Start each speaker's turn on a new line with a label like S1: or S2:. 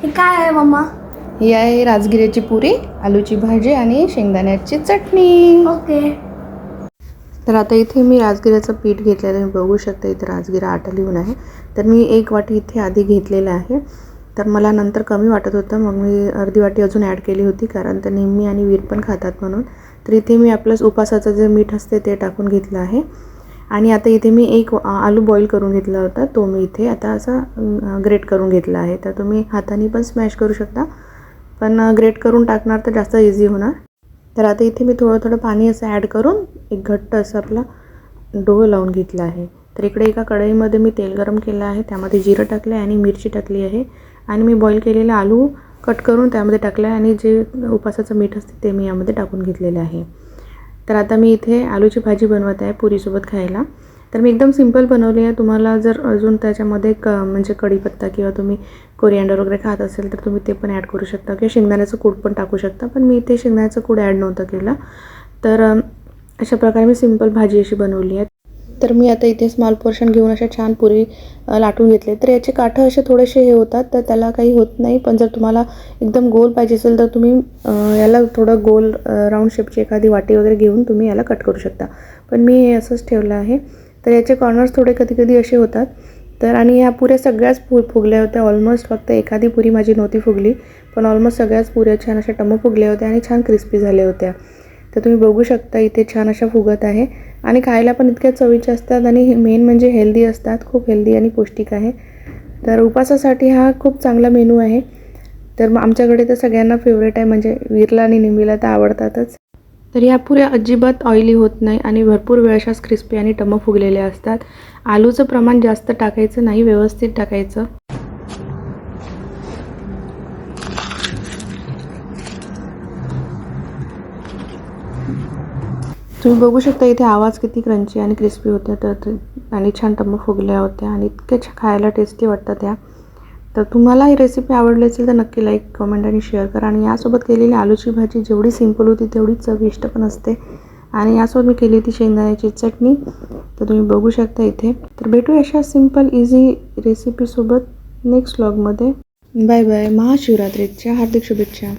S1: हे काय आहे मम्मा?
S2: ही आहे राजगिऱ्याची पुरी, आलूची भाजी आणि शेंगदाण्याची चटणी.
S1: ओके.
S2: तर आता इथे मी राजगिऱ्याचं पीठ घेतलेलं आहे. बघू शकता इथे राजगिरा आटा लिहून आहे. तर मी 1 वाटी इथे आधी घेतलेलं आहे. तर मला नंतर कमी वाटत होतं, मग मी अर्धी वाटी अजून ॲड केली होती, कारण तर निम्मी आणि वीर पण खातात म्हणून. तर इथे मी आपलं उपासाचं जे मीठ असते ते टाकून घेतलं आहे. आणि आता इथे मी 1 आलू बॉईल करून घेतला होता, तो मी इथे आता असा ग्रेट करून घेतला आहे. तर तुम्ही हाताने पण स्मॅश करू शकता, पण ग्रेट करून टाकणार तर जास्त इझी होणार. तर आता इथे मी थोडं थोडं पाणी असं ॲड करून एक घट्ट असं आपला डो लावून घेतला आहे. तर इकडे एका कढईमध्ये मी तेल गरम केलं आहे, त्यामध्ये जिरं टाकलं आहे आणि मिरची टाकली आहे. आणि मी बॉईल केलेले आलू कट करून त्यामध्ये टाकलं आहे आणि जे उपासाचं मीठ असते ते मी यामध्ये टाकून घेतलेलं आहे. तर आता मी इथे आलूची भाजी बनवत आहे पुरीसोबत खायला. तर मी एकदम सिंपल बनवली आहे. तुम्हाला जर अजून त्याच्यामध्ये म्हणजे कढीपत्ता किंवा तुम्ही कोरिअँडर वगैरे खात असेल तर तुम्ही ते पण ॲड करू शकता किंवा शेंगदाण्याचं कूट पण टाकू शकता, पण मी इथे शेंगदाण्याचं कूट ॲड नव्हतं केलं. तर अशा प्रकारे मी सिंपल भाजी अशी बनवली आहे. तर मी आता इथे स्मॉल पोर्शन घेऊन अशा छान पुरी लाटून घेतले. तर याचे काठं असे थोडेसे हे होतात, तर त्याला काही होत नाही. पण जर तुम्हाला एकदम गोल पाहिजे असेल तर तुम्ही याला थोडं गोल राऊंड शेपची एखादी वाटी वगैरे घेऊन तुम्ही याला कट करू शकता. पण मी हे असंच ठेवलं आहे. तर याचे कॉर्नर्स थोडे कधी कधी असे होतात. तर आणि ह्या पुऱ्या सगळ्याच फुगल्या होत्या ऑलमोस्ट. फक्त एखादी पुरी माझी नव्हती फुगली, पण ऑलमोस्ट सगळ्याच पुऱ्या छान अशा टम्म फुगल्या होत्या आणि छान क्रिस्पी झाल्या होत्या. तर तुम्ही बघू शकता इथे छान अशा फुगत आहे आणि खायला पण इतक्या चवीच्या असतात आणि मेन म्हणजे हेल्दी असतात. खूप हेल्दी आणि पौष्टिक आहे. तर उपासासाठी हा खूप चांगला मेनू आहे. तर आमच्याकडे तर सगळ्यांना फेवरेट आहे, म्हणजे वीरला आणि निम्मीला तर आवडतातच. तर ह्या पुऱ्या अजिबात ऑइली होत नाही आणि भरपूर वेळ अशाच क्रिस्पी आणि टम्म फुगलेल्या असतात. आलूचं प्रमाण जास्त टाकायचं नाही, व्यवस्थित टाकायचं. तुम्ही बघू शकता इथे आवाज किती क्रंची आणि क्रिस्पी होत्या, तर आणि छान टम्म फुगल्या होत्या आणि इतक्या खायला टेस्टी वाटतात त्या. तर तुम्हाला ही रेसिपी आवडली असेल तर नक्की लाईक, कमेंट आणि शेअर करा. आणि यासोबत केलेली आलूची भाजी जेवढी सिंपल होती तेवढी चविष्ट पण असते. आणि यासोबत मी केली होती शेंगदाण्याची चटणी. तर तुम्ही बघू शकता इथे. तर भेटू अशा सिंपल इझी रेसिपीसोबत नेक्स्ट व्लॉगमध्ये. Bye bye. महाशिवरात्रीच्या हार्दिक शुभेच्छा.